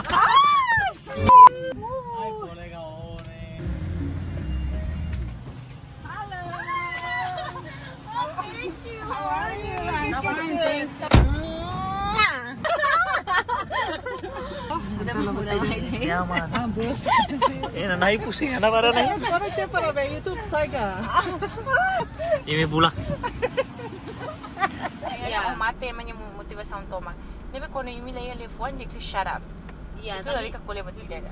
Ay, colega, ore. Hello. Oh, thank you. How are you? I'm fine. Udah Nyaman. Ambos. Naik pusing, anak para naik. Para siapa para YouTube saya? Ini bulak. Ya, mate emangnya motivação toma. Nebe quando eu me leio telefone, dia que shut up. Iya, Itu lagi ka kuliah betul ada.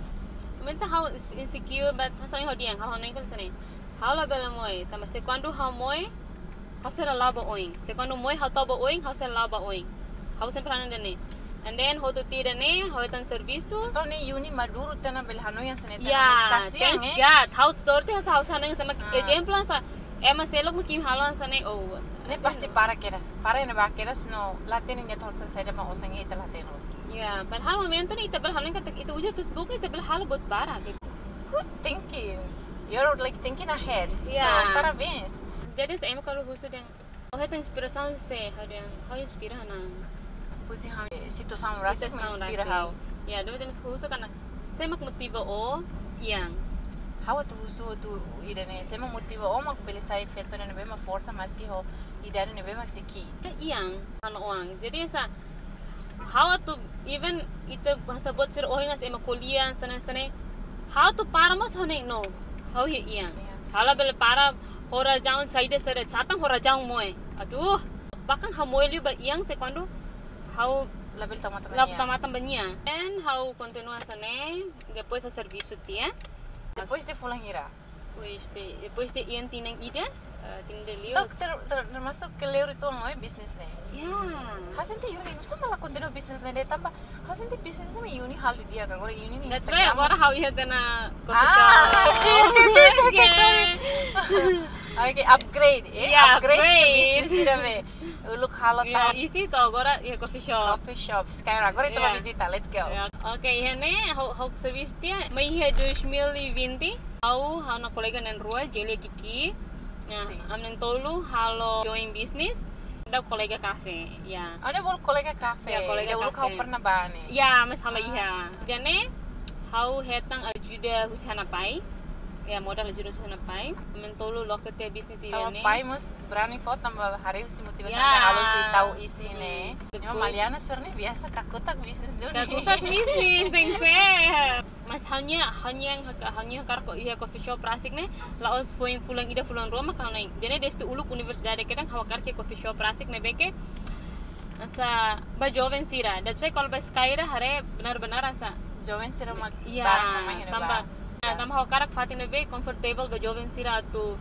Menta how insecure but hasang hodiang how nang kalsane. How la bela moy, tama se quando how moy, how se la ba oing. Se quando moy how to ba oing, how se la ba oing. How sempre anan dene. And then how to tira ne, how tan serviço. Então nem uni maduro tana belhano yang saneta. Yeah, thanks God. How sorte has how sanang sama exemplo sa ema selok makim halon sane oh. Ne pasti para keras. Para na ba keras no latin ni toltan sa dama osang ita latin os. Yeah, but hal momento ni tabel halon ka itu uja Facebook ni tabel hal bot para. Good thinking. You're like thinking ahead. Yeah. So, parabéns. Jadi sa ema kalau husu deng oh heta inspiração se how inspira na. Pusi hang situação rasa me inspira how. Ya, deve ter husu kana semak motiva o yang. How tu uso tu irene se me motiva o mak belisai feto ne bema força mas que ho idare ne bema seki. Yang ano orang. Jadi sa how to even ita bahasa buat sir ohin as ema kuliah sana how to para mas hone no. How ye yang. Hala bel para hora jaun side sere satang hora jaun moe. Aduh, bakang ha moe liu ba yang se quando how Label tama-tama lap niya. tamatan banya. And how continua sane depois sa serviço tia. Depois de fulang ira. Depois de ian tinang ida, tinang liu. Tok termasuk ke leur itu no business ne. Yeah. Hasente yuni nusa malah continue business ne tambah hasente business ne yuni halu dia ka agora yuni ni That's why agora how you had na coffee Okay, upgrade. Yeah, upgrade upgrade. business ira be. Look halo Yeah, ta isi to agora ya coffee shop. coffee shop. Skyra agora itu Yeah. visita. Let's go. Yeah. Okay, hene how service dia may he 2020. How na kolega nan rua Jelia Kiki. Ya, Sim. amnen tolu halo join business. Da kolega cafe. Ya. Ada bol kolega cafe. Ya, kolega Dia ulu cafe. kau pernah bane. Ya, masalah iya. Jane how hetang ajuda husana pai. Ya, modal ajuda husana pai. Mentolu lokete business Tama ini. pai mus berani foto tambah hari usi motivasi Ya. halus di tahu isi ne. Betul. Yang Maliana ser ne biasa kakutak bisnis dulu. Kakutak bisnis tengse. Mas hanya karko iya coffee shop rasik ne laos fuing fulang ida fulang roma kanai. Dene destu uluk universidade kedang hawakar ke coffee shop rasik ne beke asa ba joven sira. That's why kalau ba Skyra hare benar-benar asa Joven sira mag iya barang namanya ne tambah ba. tambah hawakar fatin ne be comfortable ba joven sira tu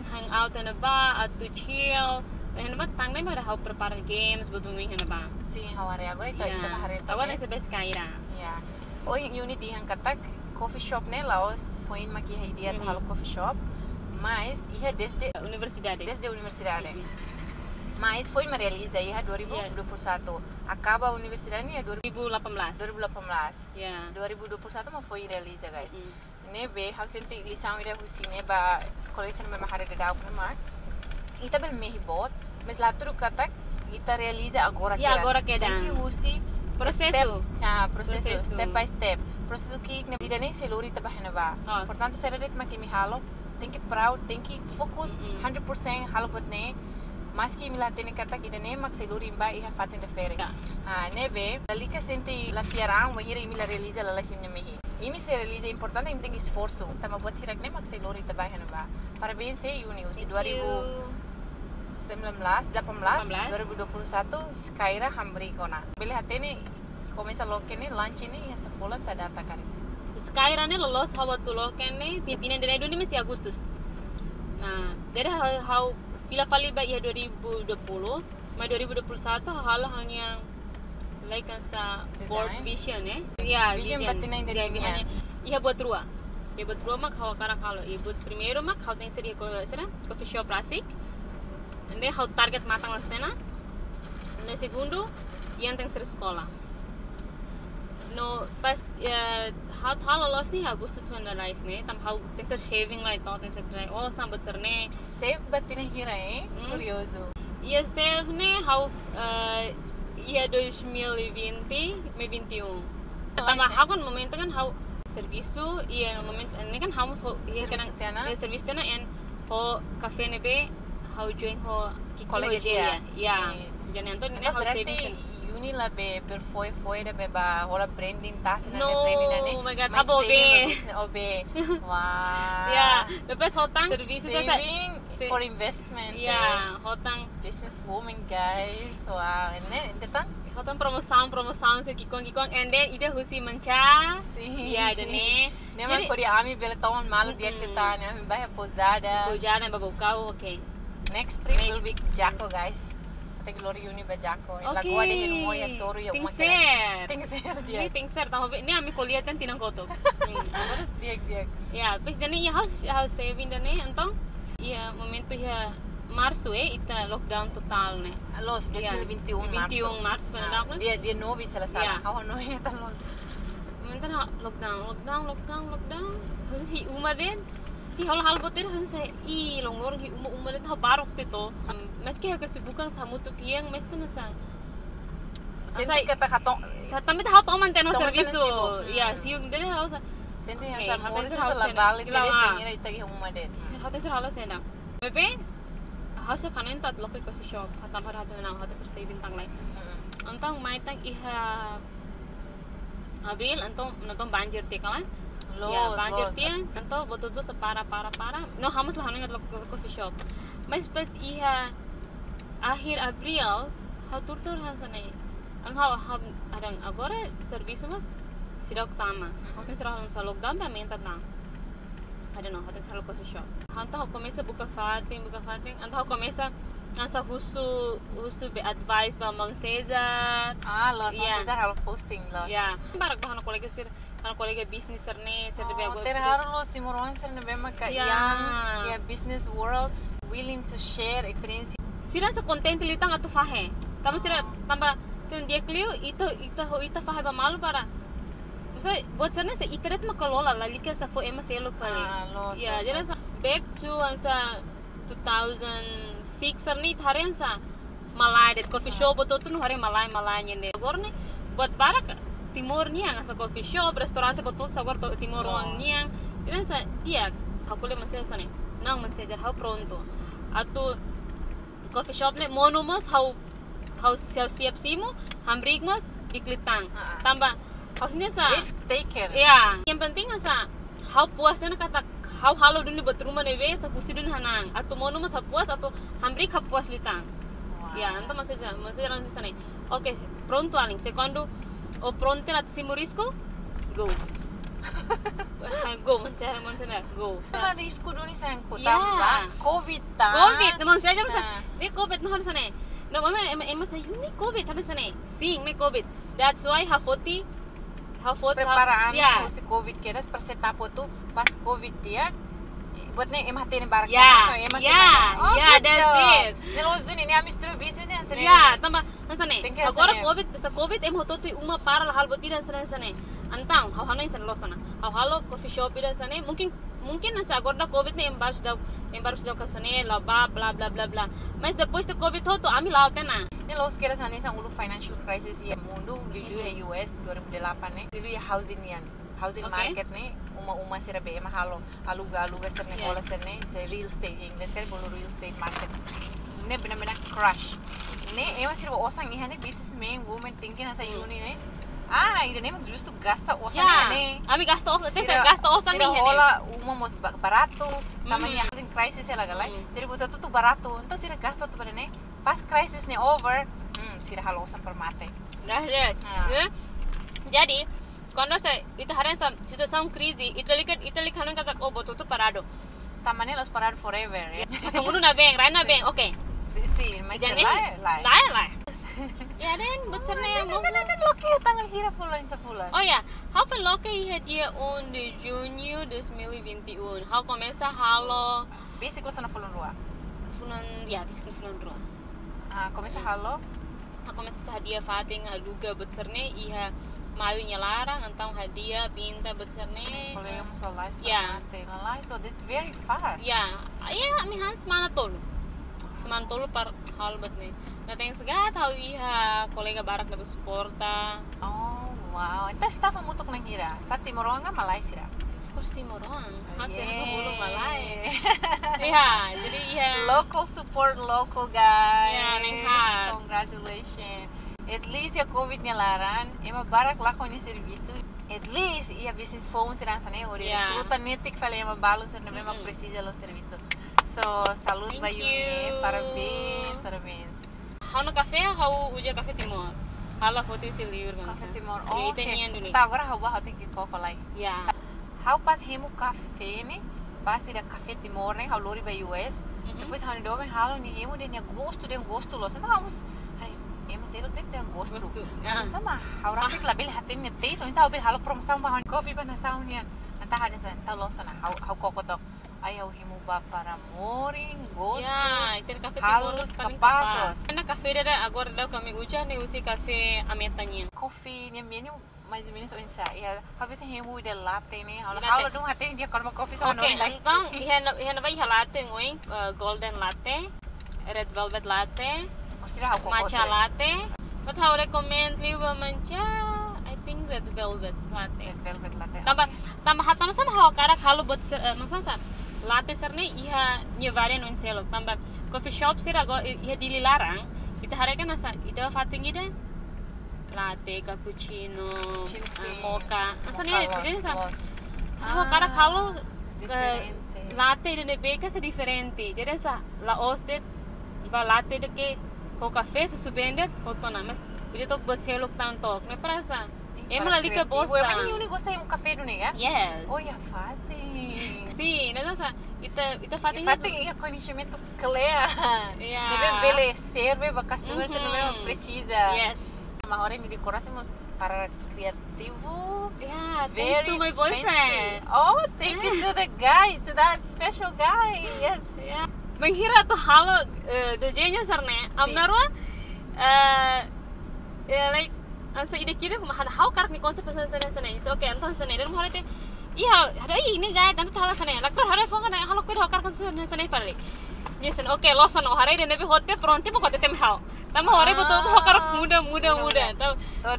hang out na ba at to chill. Ano ba tangay ba how prepare games buat mingin na ba? Si hawari agora itu kita hari itu. Agora sa best Skyra. Ya. O unit yang katak coffee shop ne laos foi in maki idea to halo coffee shop. Mas ia desde Universidade. universidade. Mas foi realiza ia 2021. Acaba a universidade ia 2018. 2018. Ya. 2021 mau foi realiza guys. Ne be how senti lição ira husine ba collection me mahare de dau mak. Ita bel mehi bot, mas lá tudo katak ita realiza agora Ya, agora queda. Tem que husi Processo. processo, Processo. step by step. Processo que na vida nem se luri tabahena ba. Ah, Portanto, será det makimi halo, tem que proud, tem que focus 100% halo bot ne. Mas que mila tene katak ida ne mak se luri ba iha fatin de fere. Ya. Nebe, lika senti la fiaran wa hira imila realiza la lasim ne mehi. Imi se realiza importante im tem esforço. Tama bot hirak ne mak se luri tabahena ba. Parabéns se uni usi 2018, 2021 Skyra hambri kona. Beli hatene começa logo ne lunch ne ya sa fulan sa data kari. Skyra ne lolos hawa tulo kene titine dene duni mesti Agustus. Nah, jadi how fila fali ba ya 2020, ma 2021 hal hanya like sa board vision Ya, Vision batin na yung delivery. Iya buat rua. Iya buat rua mak hawa kara kalo. Iya buat primero mak how tem seria coffee shop rasik. Ande how target matang las tena. No segundo, yang tem ser sekolah. No pas how lolos ni Agustus vandalize ne tam how tem ser shaving lai to tem ser dry sambat ser ne. Safe batin na hira Curioso. Iya Steph ne how iya 2020 me 21. Tambah hau kan momento kan hau servisu iya momento ini kan hau iya kan servisu tiana en ho cafe nebe hau join ho Kolega dia. ya jadi anto ini hau Berarti saving Uni lah be berfoy-foy da be ba hola branding tas na No, branding na ne. oh my God, abo be. Obe. Wow. ya lepas hotang servisu kan Saving for investment. ya hotang Business woman guys. Wow. Ini tang hotang promoção se kikong and then ida husi mancha sim. ya dane Nema kori ami bele tawon malu dia kletan ami bahaya posada. Pujana babukau okay Next trip will be Jaco guys. Até Glory Uni ba Jaco. Okay. Lagoa de Hilmoya Soro ya uma. Tingser. Tingser dia. Ini tingser tahu ini ami kuliah kan tinang kotok. Dia. Ya, pes dani ya house saving dani antong ya momento ya março ita lockdown total ne. Los 2021 março. 21 março final kan. Dia novi se la Yeah. sana. Awan no ya tan los. Momento na lockdown. Hosi umar den. Di hal botir hosi I longlor hi umar den ha barok tito. Meski ha kesibukan samu tu kiang meski nasa. Senti kata kato. Tapi tahu toman teno Toman servisu. teno sibuk. Ya, siung dene house. Senti Okay, sa hatan mori sa sa house la na. balik Kila dire nga. pengira itagi umaden. Hotel sa halos na. Bebe, house kanin tat local coffee shop. Hatam pada hatan na hotel sa saving tang lai. Antong mai tang iha Abril antong banjir te kalan. Ya, banjir te antong betul-betul separa. No, hamus lah hangat coffee shop. Mas pas iha akhir Abril hatur hasanai. Ang adang agora serviço mas sirok tama. Hotel sa lockdown ba menta tang. I don't know, hotel sa coffee shop. Hanta começa buka fating, anta começa nasa husu be advice ba mang Cesar. Los Yeah. masih halo posting los. Ya, barak ba kolega business ne, ser be agora. Ter haro los timuron ser ne bema ka Yeah. yang business world willing to share experience. Sira sa content litang atu fahe. Tama sira tamba tun dia kliu ita fahe ba malu para. Masa buat sana sa iterat makalola lalika sa fo ema selo kali. Los. Ya, jadi sa back to sa 2006 sarni tharen sa malay det coffee shop to tun hare malay nyende. Gorne buat barak timur niang sa coffee shop, restaurante betul sa gorto timur wang niang. Jadi sa dia hakule masih sa ne. Nang mensejar how pronto. Atu coffee shop ne monumas how siap simo hambrigmas diklitang. Tambah hausnya sa Risk taker. ya yang penting sa how puas na kata how halo dun buat rumah nebe sa kusi dun hanang atau mono mas puas atau hambri ka puas litang ya anta masih jalan di sana oke pronto aling secondo o pronto at simurisco go go mansana go Tema risiko duni sayang ko Yeah. tamba. COVID ta. COVID naman siya jalan sa Ah. ni COVID no sana no mama emma say ni COVID hada sana sing ni COVID that's why how 40 Preparaan ya si COVID kira persetapo tu pas COVID dia buat ne emah tene barak Yeah. no emah Yeah. Yeah, that's it. Ne los duni ne amis tru business yang sering. ya tambah nasane Thank you, agora Hasane. COVID em hoto tu uma para hal botira sane antang how hanai san losana how halo coffee shop ida sane mungkin nasa agora COVID ne embaixo da kasane la bla bla bla mas depois do COVID hoto ami la tena Ne los kira sana sang ulu financial crisis ya mundo lilu ya US 2008 ne lilu ya housing Okay. market ne uma sira be emah halo aluga serne Yeah. kola serne se real estate inglés kali bolu real estate market ne benar-benar crash ne emah sira osang ihane businessman woman thinking asa uni ne ida ne justru gasta osang ya ne ami gasta osa nih sira hene hola uma mos barato tamanya housing crisis ya lagalai jadi buat itu tuh barato então sira gasta tuh pada ne pas crisis ne over sira halo osang permate nah ya jadi quando ita haran sa situação crise Italy kanan kata oh boto tu parado tamane los parar forever ya Segundo na bem, rai na bem, ok. sí mas Jadi, lai lai. Ya den, besar na yan mo. Tanan lo que tangan hira fulan sa fulan. Oh ya, how foi loca ia dia 1 de junho de 2021. How começa halo Basic lo sana fulan rua. fulan, ya basically fulan ro. Começa halo. How começa sa dia fating aluga besar na iha malu larang antang hadiah pinta besar na. Podemos live Yeah. live so this very fast. Ya, mi han semana tolo par hal bet ne. Na teng segat how iha kolega barak na suporta. Oh, Wow, então estava muito nang hira. Estava Timoronga kan Malaysia. Of course Timorongan. Hati Yeah. aku bulu Malay. Iya, jadi iya. Local support local guys. Yeah, neng hat. Congratulations. At least ya COVID nya laran, ema barak lá com serviço. At least ia business phone serang sana ori. Yeah. Luta netik fala ema balun sana mesmo precisa lo serviço. So salud Thank bayu you. parabéns, parabéns. Hau no café, hau uja café Timor. Hala foto isi liur kan. Café Timor. Oh, Oh, itu nian dulu. Tá, agora hau tem que copo lá. Ya. Hau pas hemu café ne, pas ida café Timor ne, hau lori ba US. Depois hau ne doben halo ni hemu den gosto lo. Sana vamos. Hai, ema zero den gosto. Gosto, Não ah. sama, hau rasa que label hatin ne tei, so isa hau bil halo promoção ba hau coffee ba na saun nian. Anta hadin sa anta lo sana hau kokotok. Ay hau hemu ba para moring gosto. Ya, itu café Timor Halus paling kapasos. Karena café dada agora dau kami uja ne usi café ametanya. Coffee niya menu mais ou menos onsa. Ya, habis ni hemu ida latte ne. Hau Latte. hau dong hatin dia korma coffee sama Oke, no lai. então ihan na vai latte ngoing golden latte, red velvet latte, Mesti hau kokot. matcha latte. But how recommend liwa mancha? I think red velvet latte. Velvet latte. Tambah hatama sama hawa kara kalau buat maksudnya latte serne iha nyevarian on selo. Tambah coffee shop sih agak iha dililarang. Kita harapkan nasa itu fatingi deh. Latte, cappuccino, mocha. Asalnya jadi sama. Hawa kara kalau Diferente. latte de beca se diferente. Jadi sa la oste ba latte de que o café su subende hotona mas ele tok buat selok tantok. Me parasa. Emang lali ke bosa. Ema ni uni gosta hemu café do nega? Yes. Oh ya fatin. Sim, né, nossa, ita fatin. Fatin ia conhecimento clear. Yeah. Deve envelhecer, beba customers não mesmo precisa. Yes. Uma hora me decorásemos para criativo. Yeah, thanks Very to my boyfriend. fancy. Oh, thank you to the guy, to that special guy. Yes. Yeah. Menghira tuh halo dejenya sarne. Amnarwa like ansa ide kira hada how karak ni konsep sana sana. So okay, anton sana dan mohon itu. Iya, ada ini guys, tanto tahu sana. Lakbar hada phone kan halo kau hokar kan sana sana palik. Yes, okay, losan oh hari dan nabi hotel pronti pokok tem hau. Tama hari betul tuh hokar muda. Tahu.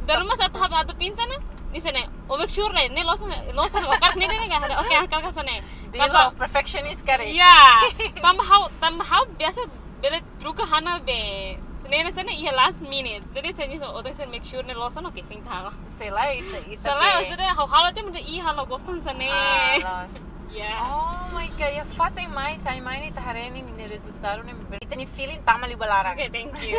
Dari masa tuh apa tuh pinta na? Di sana. Oh make sure lah, ini losan hokar ni deh nggak ada. Okay, hokar kan sana. Dilo, perfectionist kare. Ya, tambah biasa bela truka hana be. Sana iya last minute. Jadi saya nisah oteng saya make sure nih losan oke pinta halo. Sei lá, isso. Salah, maksudnya halo tuh mungkin iya halo gostan sana. Ya. Oh my god, ya fatem mais, ai mai ni tahareni ni resultado ni berita ni feeling tama li balarang. Okay, thank you.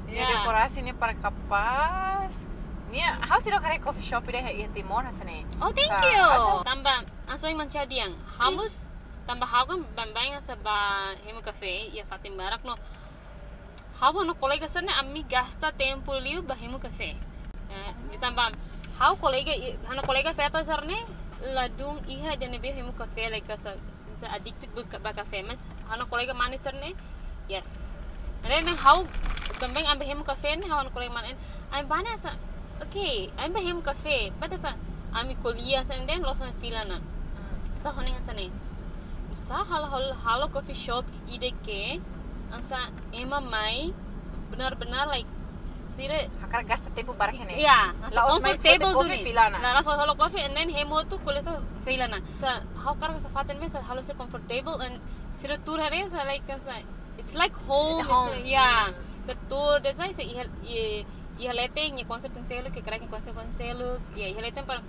Ni dekorasi ni para kapas. Ni how sih kare coffee shop deh ya Timor hasane. Oh, thank you. Tambah, asal manca diang. Hamus tambah hagan bambang sa ba hemu cafe ya fatim barak no. Hawa no kolega sana ami gasta tempo liu ba hemu cafe. Ditambah how kolega feta sarne ladung iha dan nebe hemu cafe like sa addicted ba cafe mas hano kolega manis sarne. Yes. And then how bambang ambe hemu cafe ne hawa no kolega manis. Am bana sa okay, I'm bahim cafe. But sa ami kuliah and then losan filana. So honing asane. Sa halo coffee shop ide ke asa ema mai benar-benar like sire Hakar gasta tempo barak ni. yeah, asa La os mai comfortable coffee duni. filana. La halo coffee and then hemo tu kuleso filana. Sa how kar sa faten me sa halo se comfortable and sire tour hare sa like sa it's like home. Yeah. Sa tour that's why sa ihalete ni konsep penselo que crack konsep penselo ya ihalete para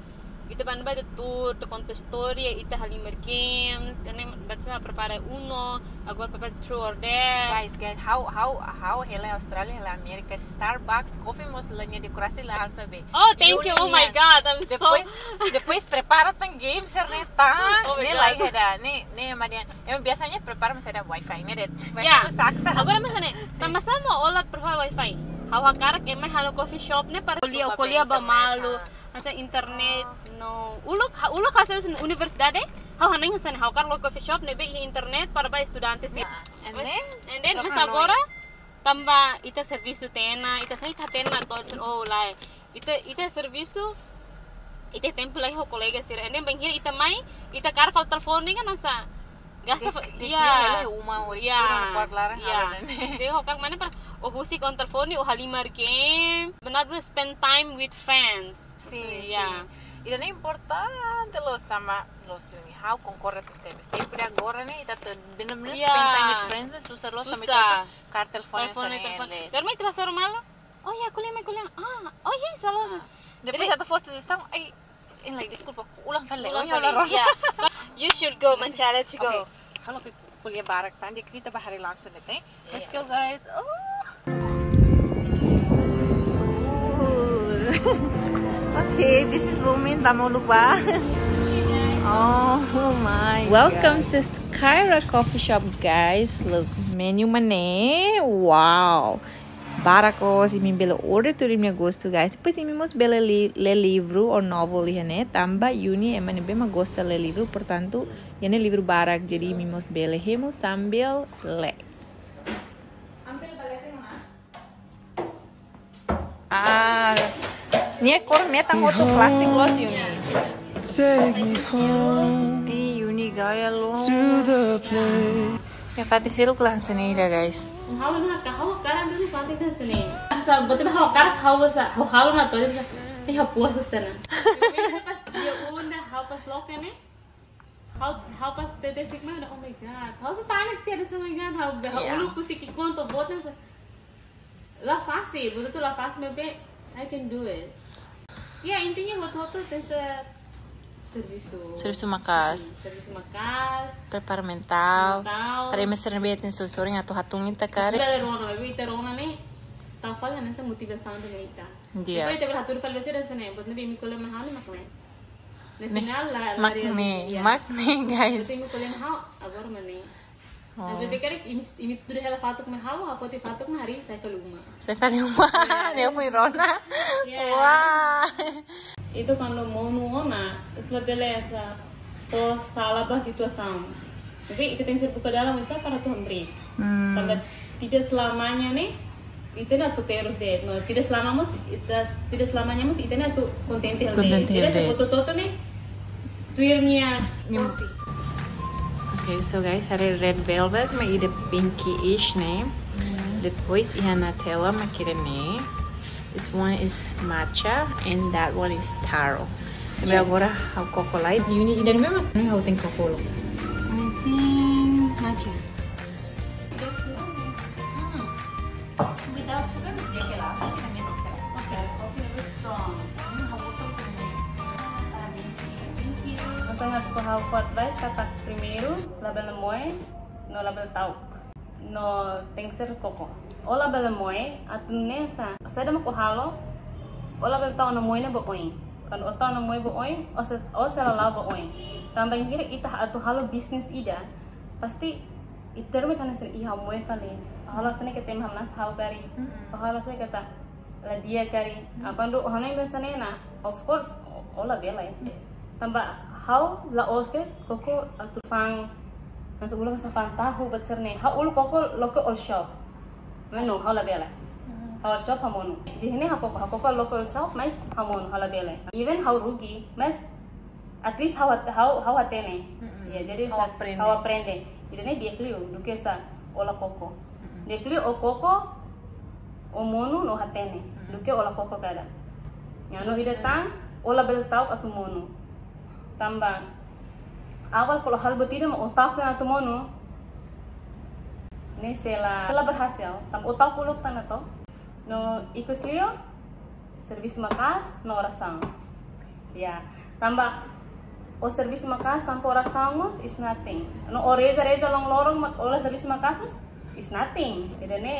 ita ban ba de tour to conta storia ita halimer games and then that's why prepara uno agora prepara true or dare. Guys, how hela Australia hela America Starbucks coffee mos lanya dekorasi lah sabe. Oh, thank you. Oh my god, I'm Depois prepara tang game serneta. Oh my Ne God. lai heda. Ne madian. Biasanya prepara mas ada wifi ne det. Yeah. Agora mas ane tambah sama ola prepara wifi. Hawa karak emai halo coffee shop ne para kuliah ba malu. Asa internet no ulok hasil universidade hawa nang hasan hawa kar lo coffee shop ne be internet para ba estudantes ya. And then mas agora tambah ita serviço tena ita sai tena todo oh lai ita serviço ita tempo lai ho colega sir and then banghir ita mai ita kar fal telefon ni kan asa Gasta Di trio uma ori Iya. turun kuat larang. Iya. Dia hokar mana per musik on telepon ni halimar game. Benar-benar spend time with friends. Sim, Iya. sim. E não é importante los tama los duni how concorre tu temas. Tem por agora né, tá benar-benar Iya. spend time with friends, susah los também Susah. tá telepon Telepon. Dormi te pasar malo? Oh ya, kuliah. Ah, oh ya, salah. Depois até fosse sugestão, ai, em like desculpa, ulang fale. Ulang kali. Yeah. You should go, Manchala, to go. Okay. Halo kuliah barak tan dia kita bahari langsung deh. Let's go guys. Okay, business woman tak mau lupa. Oh my. Welcome to Skyra Coffee Shop, guys. Look, menu mana? Wow. Barako si mi bela order tu minha gosto, guys. Depois si mi mos bela le livro ou novel né? Tamba uni emane bema gosta le livro, portanto, yene livro barak jadi mi mos bela hemos sambil le. Ah, ni ekor metang outro plastic los uni. Take me home Uni gaya lo. to the place. Ya Fatih siru kelas seni dah guys. How na how cara dulu pati na sini. Asa bote how cara how sa how na to sa. Te how puasustana. Pas dia una how pas loke ne. How pas te sigma oh my god. How sa tanes te oh my god how ulu kusi ki konto bote sa. La fácil, bote tu la fácil me I can do it. Ya intinya foto sa Serviço makas. Serviço makas. Preparo mental. Mental. Tari mesra bete em sosoring atau hatung ita kare. Ita rona ne. Tau fala nessa motivação de ita. Dia. Depois te berhatur fal besar dan sana. Bot nabi mi kolam mahal makne. Na final la Makne guys. Bot mi kolam mahal agora mane. Nanti te kare imi tudo ela fatuk mahal apa te fatuk na hari saya peluma. Saya fali uma. Dia fui rona. Yeah. Wah. Itu quando mono itu beleza to sala ba situação. Tapi itu tem que ser buka dalam itu para tu memberi. Tambah tidak selamanya nih itu na tu terus deh. No, tidak selamanya mus itu na tu kontente hal deh. Tidak sefoto nih tuirnya porsi. Okay, so guys, ada red velvet, may ida pinky-ish nih. Depois iha Nutella makire nih. This one is matcha and that one is taro. Tapi agora how coco light. Uni dan memang how think coco. I think matcha. Without sugar, dia kelas. Okay, coffee is strong. Nós vamos fazer o hot rice kata primeiro, label moe, no label tauk. No tem que ser coco. O label moe, atune sa. Saya dah mau halo. O label tauk no moe na booin. Kan o tauk no moe booin, o sa la booin. Tambah kira ita atu halo business ida. Pasti iterme kan ser iha moe kali. Halo sana kita hamnas hau kari. Halo saya kata la dia kari. Apa ndo hanai dan sana na. Of course, o la bela. Tambah how la oske koko atu fang nasa ulang sa fan tahu batserne how ulu koko loko all shop mano how la bela how shop hamono dihne ha koko local shop mas hamono how la bela even how rugi mas at least how atene ya jadi how aprende idene dia klio duke sa ola koko dia klio o koko o mono no hatene duke ola koko kada ngano hidatang ola bel tau atu mono tambah awal kalau hal betina mau otak na tu mono ne telah berhasil tambah otak kuluk tanah to no ikus lio servis makas no rasang ya tambah o servis makas tanpa rasang is nothing no o reza long lorong olah servis makas is nothing jadi ne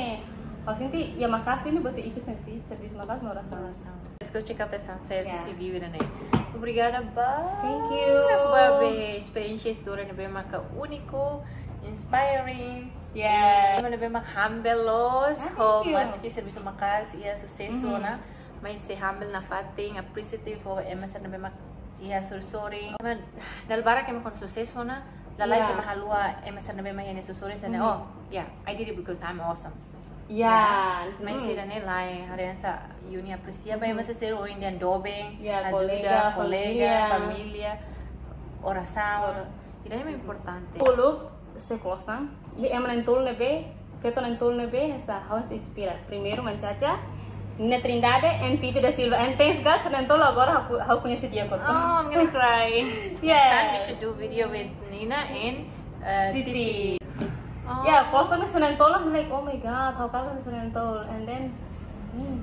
kalau sinti ya makas ini buat ikus nanti servis makas no rasang. Let's go check out the sunset view na nih. Obrigada, ba. Thank you. Babe, experiência história na bem maka único, inspiring. Yeah. Na bem mak humble los, Thank you. mas que serviço makas ia sucesso na, mas se humble na fating, appreciative for emas na bem mak ia sorry. Dal bara que me con sucesso na, lalai se mahalua emas na bem mak ia sorry sana. Oh, yeah, I did it because I'm awesome. Ya, Mas sila nilai harian sa uni aprecia ba mas ser o indian dobeng, Ya, ajuda, colega, familia, oração. Irá é importante. Puluk se closam e é mentul nebe, feito mentul nebe, essa how se inspira. Primeiro manchacha, Nina Trindade and Titi da Silva. And thanks God, mentul agora how conheci dia kok. Oh, I'm gonna cry. Yeah. We should do video with Nina and Titi. Oh. Yeah, closam sa mentul like oh my God, how kalau sa mentul and then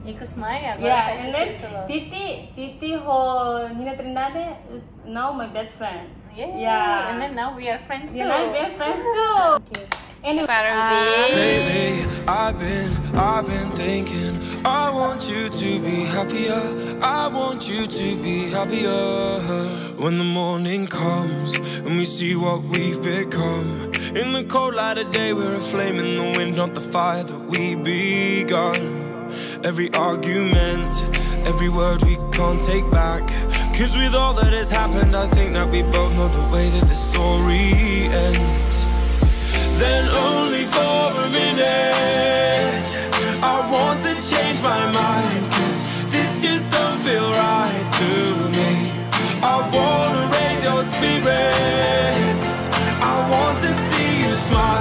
Ikut Maya. yeah, and then Titi ho Nina Trindade is now my best friend. Yeah. And then now we are friends too. Yeah, now we're friends too. Okay. Anyway, Lately, I've been thinking, I want you to be happier. I want you to be happier. When the morning comes and we see what we've become. In the cold light of day, we're a flame in the wind, not the fire that we begun. Every argument, every word we can't take back. Cause with all that has happened, I think that we both know the way that the story ends. Then only for a minute, I want to change my mind. Cause this just don't feel right to me. I wanna raise your spirits, I want to see you smile.